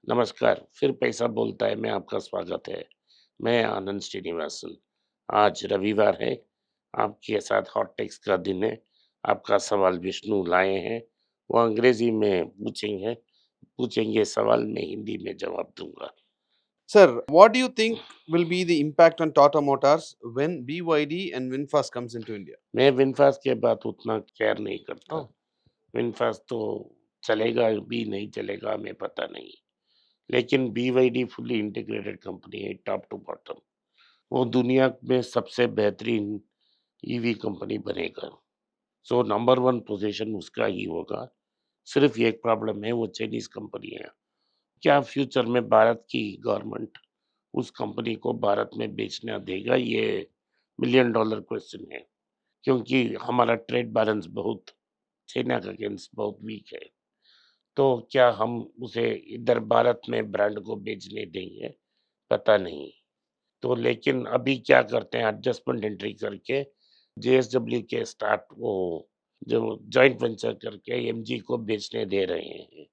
नमस्कार, फिर पैसा बोलता है में आपका स्वागत है। मैं आनंद श्रीनिवासन। आज रविवार है, आपके साथ हॉट टेक्स का दिन है। आपका सवाल विष्णु लाए हैं, वो अंग्रेजी में पूछेंगे सवाल, मैं हिंदी में जवाब दूँगा। Sir, what do you think will be the impact on Tata Motors when BYD and VinFast comes into India? मैं विनफ़ास्ट के बाद उतना केयर नहीं करता। Oh, विनफ़ास्ट तो चलेगा भी नहीं चलेगा हमें पता नहीं। लेकिन बीवाईडी फुल्ली इंटीग्रेटेड कंपनी है टॉप टू बॉटम। वो दुनिया में सबसे बेहतरीन ईवी कंपनी बनेगा। सो नंबर 1 पोज़ीशन उसका ही होगा। सिर्फ़ एक प्रॉब्लम है वो चाइनीज़ कंपनी है। क्या फ्यूचर में भारत की गवर्नमेंट उस कंपनी को भारत में बेचना देगा? ये मिलियन डॉलर क्वेश्चन है। क्योंकि हमारा ट्रेड बैलेंस बहुत चाइना के अगेंस्ट बहुत वीक है। तो क्या हम उसे इधर भारत में ब्रांड को बेचने देंगे? पता नहीं। तो लेकिन अभी क्या करते हैं एडजस्टमेंट एंट्री करके जेएसडब्ल्यू के स्टार्ट वो जो जॉइंट वेंचर करके एमजी को बेचने दे रहे हैं।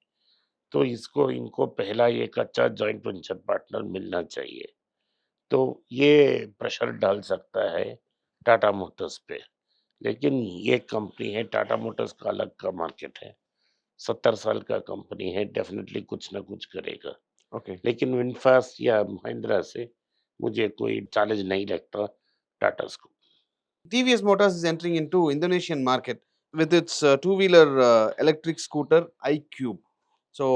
तो इसको इनको पहला एक अच्छा जॉइंट वेंचर पार्टनर मिलना चाहिए। तो ये प्रेशर डाल सकता है टाटा मोटर्स पे। लेकिन ये कंपनी है टाटा मोटर्स का अलग का मार्केट है। 70 साल का कंपनी है, डेफिनिटली कुछ ना कुछ करेगा। okay. लेकिन विनफास्ट या महिंद्रा से मुझे कोई चैलेंज नहीं लगता टाटास को। TVS Motors is entering into Indonesian market with its two-wheeler electric scooter iQube. So,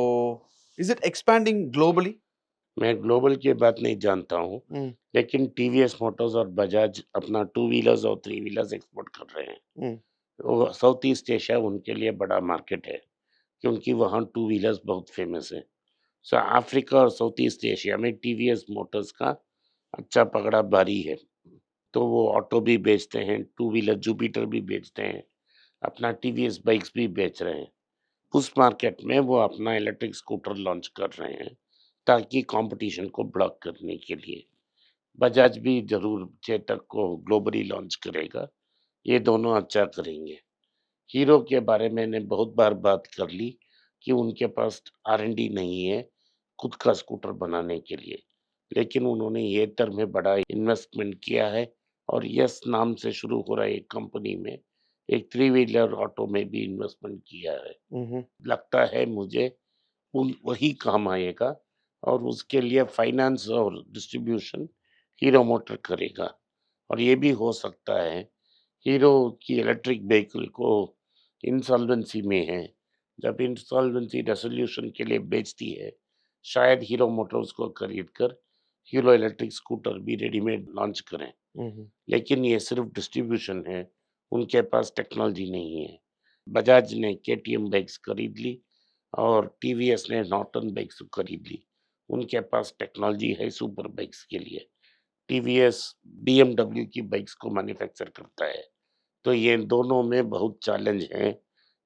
is it expanding globally? मैं ग्लोबल की बात नहीं जानता हूँ, Mm, लेकिन टीवीएस मोटर्स और बजाज अपना टू व्हीलर्स और थ्री व्हीलर्स एक्सपोर्ट कर रहे हैं। mm, वो साउथ ईस्ट एशिया उनके लिए बड़ा मार्केट है, क्योंकि वहाँ टू व्हीलर्स बहुत फेमस है। सो अफ्रीका और साउथ ईस्ट एशिया में टीवीएस मोटर्स का अच्छा पकड़ा भारी है। तो वो ऑटो भी बेचते हैं, टू व्हीलर जुपिटर भी बेचते हैं, अपना टीवीएस बाइक्स भी बेच रहे हैं। उस मार्केट में वो अपना इलेक्ट्रिक स्कूटर लॉन्च कर रहे हैं, ताकि कंपटीशन को ब्लॉक करने के लिए। बजाज भी ज़रूर चेतक को ग्लोबली लॉन्च करेगा, ये दोनों अच्छा करेंगे। हीरो के बारे में मैंने बहुत बार बात कर ली कि उनके पास आर-एन-डी नहीं है, खुद का स्कूटर बनाने के लिए। लेकिन उन्होंने येतर में बड़ा इन्वेस्टमेंट किया है और यस नाम से शुरू हो रहा है एक कंपनी में, एक थ्री व्हीलर ऑटो में भी इन्वेस्टमेंट किया है। mm-hmm. लगता है मुझे उन वही काम आएगा और उसके लिए फाइनेंस और डिस्ट्रीब्यूशन हीरो मोटर करेगा। और ये भी हो सकता है हीरो की इलेक्ट्रिक व्हीकल को इंसॉल्वेंसी में है, जब इंसॉल्वेंसी रेज़ोल्यूशन के लिए बेचती है, शायद हीरो मोटर्स को खरीद कर हीरो इलेक्ट्रिक स्कूटर भी रेडीमेड लॉन्च करें। Mm-hmm. लेकिन ये सिर्फ़ डिस्ट्रीब्यूशन है, उनके पास टेक्नोलॉजी नहीं है। बजाज ने केटीएम बाइक्स खरीद ली और टीवीएस ने नॉर्टन बाइक्स खरीद ली। उनके पास टेक्नोलॉजी है सुपर बाइक्स के लिए। टीवीएस बीएमडब्ल्यू की बाइक्स को मैन्युफैक्चर करता है। तो ये दोनों में बहुत चैलेंज है,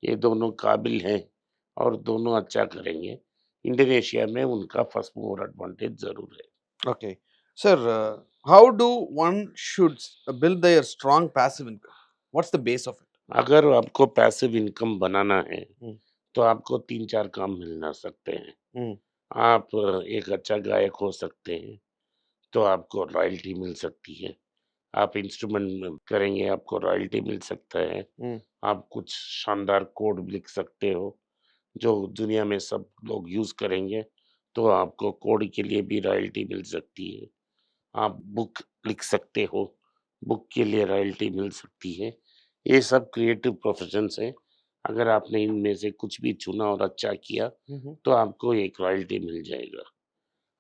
ये दोनों काबिल हैं और दोनों अच्छा करेंगे। इंडोनेशिया में उनका फर्स्ट मूवर एडवांटेज ज़रूर है। Okay. Sir, how do one should build their strong passive income? What's the base of it? अगर आपको पैसिव इनकम बनाना है, Mm, तो आपको 3-4 काम मिल सकते हैं। mm, आप एक अच्छा गायक हो सकते हैं, तो आपको रॉयल्टी मिल सकती है। आप इंस्ट्रूमेंट करेंगे, आपको रॉयल्टी मिल सकता है। mm, आप कुछ शानदार कोड लिख सकते हो, जो दुनिया में सब लोग यूज़ करेंगे, तो आपको कोड के लिए भी रॉयल्टी मिल सकती है। आप बुक लिख सकते हो, बुक के लिए रॉयल्टी मिल सकती है। ये सब क्रिएटिव प्रोफ़ेशन्स हैं। अगर आपने इनमें से कुछ भी चुना और अच्छा किया, mhm. तो आपको एक रॉयल्टी मिल जाएगा।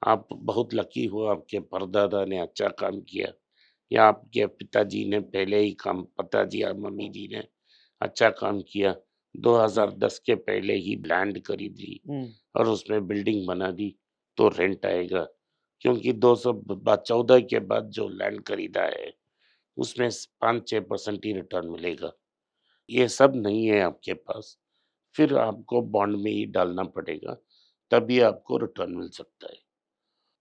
आप बहुत लकी हो, आपके परदादा ने अच्छा काम किया या आपके पिताजी ने पहले ही काम पिताजी या मम्मी जी ने अच्छा काम किया, 2010 के पहले ही लैंड खरीद ली Mm. और उसमें बिल्डिंग बना दी, तो रेंट आएगा। क्योंकि 214 के बाद जो लैंड खरीदा है, उसमें स 5-6% ही रिटर्न मिलेगा। ये सब नहीं है आपके पास, फिर आपको बॉन्ड में ही डालना पड़ेगा, तभी आपको रिटर्न मिल सकता है।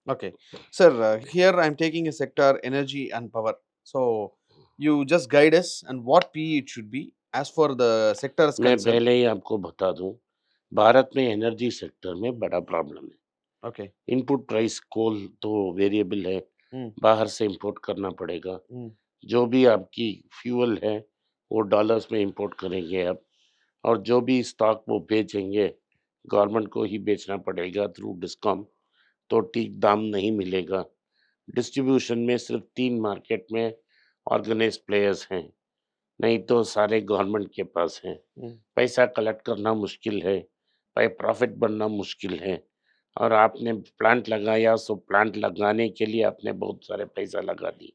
Okay. Sir, here I'm taking a sector energy and power. So, you just guide us and what PE it should be. As for the sector is मैं concerned, पहले ही आपको बता दूँ, भारत में एनर्जी सेक्टर में बड़ा प्रॉब्लम है। ओके। इनपुट प्राइस कोल तो वेरिएबल है, हुँ, बाहर से इंपोर्ट करना पड़ेगा। हुँ, जो भी आपकी फ्यूल है, वो डॉलर्स में इंपोर्ट करेंगे आप, और जो भी स्टॉक वो बेचेंगे, गवर्नमेंट को ही बेचना पड़ेगा थ्रू डिस्कॉम, तो ठीक दाम नहीं मिलेगा। डिस्ट्रीब्यूशन में सिर्फ 3 मार्केट में ऑर्गेनाइज़्ड प्लेयर्स हैं, नहीं तो सारे गवर्नमेंट के पास हैं। हुँ, पैसा कलेक्ट करना मुश्किल है, भाई प्रॉफ़िट बनना मुश्किल है, और आपने प्लांट लगाया सो प्लांट लगाने के लिए आपने बहुत सारे पैसा लगा दी,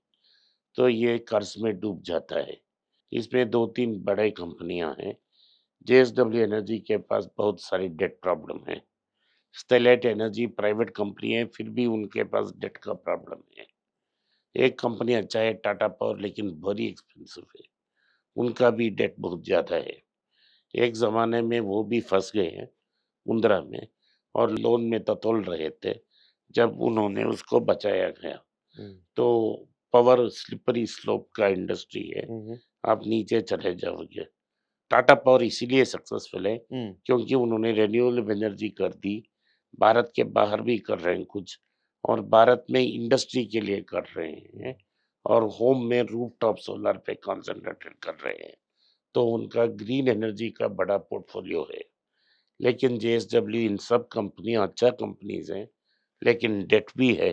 तो ये कर्ज़ में डूब जाता है। इसमें 2-3 बड़े कंपनियाँ हैं, जेएसडब्ल्यू एनर्जी के पास बहुत सारी डेट प्रॉब्लम है। स्टेलाइट एनर्जी प्राइवेट कंपनी है, फिर भी उनके पास डेट का प्रॉब्लम है। एक कंपनी अच्छा है टाटा पावर, लेकिन वेरी एक्सपेंसिव है, उनका भी डेट बहुत ज़्यादा है। एक ज़माने में वो भी फँस गए हैं मुंद्रा में, और लोन में टटोल रहे थे, जब उन्होंने उसको बचाया गया। हुँ, तो पावर स्लिपरी स्लोप का इंडस्ट्री है, हुँ, हुँ, आप नीचे चले जाओगे। टाटा पावर इसीलिए सक्सेसफुल है हुँ, क्योंकि उन्होंने रिन्यूएबल एनर्जी कर दी, भारत के बाहर भी कर रहे हैं कुछ, और भारत में इंडस्ट्री के लिए कर रहे हैं, और होम में रूफटॉप सोलर पे कंसंट्रेटेड कर रहे हैं। तो उनका ग्रीन एनर्जी का बड़ा पोर्टफोलियो है। लेकिन जेएसडब्ल्यू इन सब कंपनियां अच्छा कंपनीज हैं, लेकिन डेट भी है,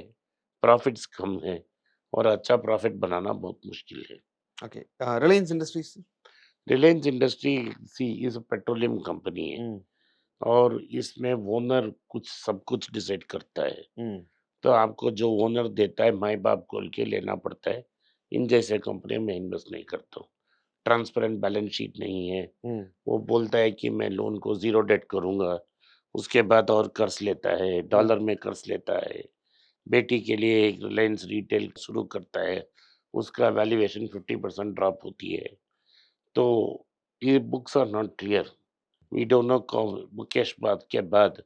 प्रॉफिट्स कम है, और अच्छा प्रॉफिट बनाना बहुत मुश्किल है। Okay. Reliance Industries? Reliance industry see is petroleum company है, हुँ, और इसमें ओनर कुछ सब कुछ डिसाइड करता है। हुँ, तो आपको जो ओनर देता है माँ-बाप खोल के लेना पड़ता है। इन जैसे कंपनी में इन्वेस्ट नहीं करता हूँ। ट्रांसपेरेंट बैलेंस शीट नहीं है। हुँ, वो बोलता है कि मैं लोन को ज़ीरो डेट करूँगा, उसके बाद और कर्ज़ लेता है, हुँ, डॉलर में कर्ज़ लेता है। बेटी के लिए एक रिलायंस रिटेल शुरू करता है, उसका वैल्यूएशन 50% ड्रॉप होती है। तो ये books are not clear. We don't know कौन मुकेश बाद के बाद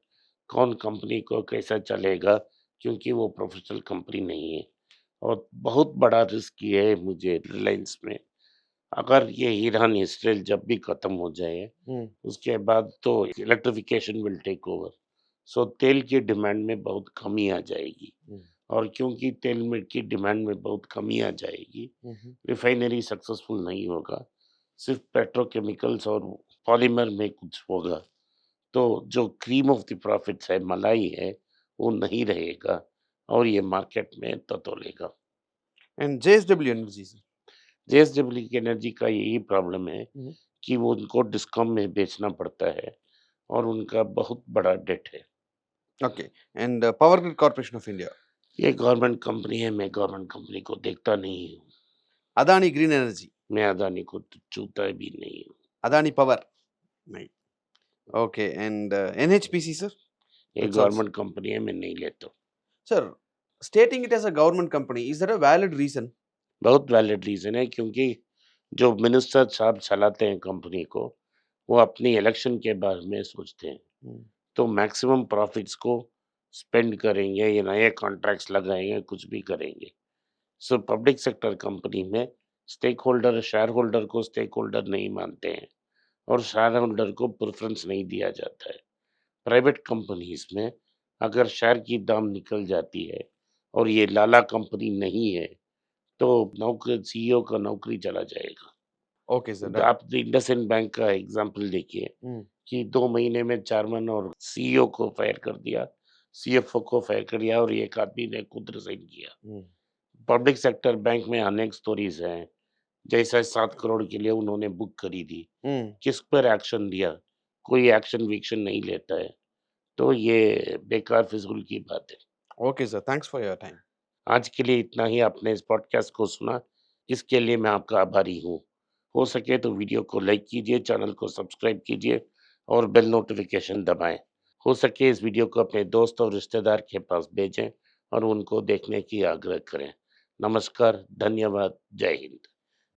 कौन कंपनी को कैसा चलेगा, क्योंकि वो प्रोफेशनल कंपनी नहीं है, और बहुत बड़ा रिस्क ये है मुझे रिलायंस में। अगर ये ईरान इसराइल जब भी खत्म हो जाए, हुँ, उसके बाद तो इलेक्ट्रिफिकेशन विल टेक ओवर, सो तेल की डिमांड में बहुत कमी आ जाएगी, हुँ, और क्योंकि तेल में की डिमांड में बहुत कमी आ जाएगी, हुँ, हुँ। रिफाइनरी सक्सेसफुल नहीं होगा, सिर्फ पेट्रोकेमिकल्स और पॉलीमर में कुछ होगा, तो जो क्रीम ऑफ द प्रॉफिट्स है, मलाई है, वो नहीं रहेगा, और ये मार्केट में ततोलेगा। And JSW energies? जेएसडब्ल्यू की एनर्जी का यही प्रॉब्लम है हुँ, कि वो उनको डिस्कॉम में बेचना पड़ता है, और उनका बहुत बड़ा डेट है। Okay. And power grid corporation of India? ये गवर्नमेंट कंपनी है, मैं गवर्नमेंट कंपनी को देखता नहीं हूँ। Adani green energy? मैं अदानी को तो छूता भी नहीं हूँ। अदानी पावर? नहीं। ओके। And NHPC sir? ये दैट्स ऑल्सो? गवर्नमेंट कंपनी है, मैं नहीं लेता हूँ। Sir, stating it as a government company, is that a valid reason? बहुत वैलिड रीज़न है, क्योंकि जो मिनिस्टर साहब चलाते हैं कंपनी को, वो अपनी इलेक्शन के बारे में सोचते हैं। Hmm. तो मैक्सिमम प्रॉफिट्स को स्पेंड करेंगे, ये नए कॉन्ट्रैक्ट्स लगाएँगे, कुछ भी करेंगे। सो पब्लिक सेक्टर कंपनी में स्टेक होल्डर शेयर होल्डर को स्टेक होल्डर नहीं मानते हैं, और शेयर होल्डर को प्रेफ़रेंस नहीं दिया जाता है। प्राइवेट कंपनीज़ में अगर शेयर की दाम निकल जाती है, और ये लाला कंपनी नहीं है, तो सीईओ का नौकरी चला जाएगा। Okay, sir, done. आप इंडसइंड बैंक का एग्ज़ाम्पल देखिए Hmm. कि 2 महीने में चेयरमैन और सीईओ को फायर कर दिया, सीएफओ को फायर कर दिया, और एक आदमी ने खुद रिज़ाइन किया। Hmm. पब्लिक सेक्टर बैंक में अनेक स्टोरीज़ हैं, जैसे 7 करोड़ के लिए उन्होंने बुक खरीदी, Hmm. किस पर एक्शन दिया? कोई एक्शन-विक्शन नहीं लेता है, तो ये बेकार फिज़ूल की बात है। Okay, sir. Thanks for your time. आज के लिए इतना ही, आपने इस पॉडकास्ट को सुना, इसके लिए मैं आपका आभारी हूँ। हो सके तो वीडियो को लाइक कीजिए, चैनल को सब्सक्राइब कीजिए, और बेल नोटिफ़िकेशन दबाएँ। हो सके इस वीडियो को अपने दोस्त और रिश्तेदार के पास भेजें, और उनको देखने की आग्रह करें। नमस्कार, धन्यवाद, जय हिंद।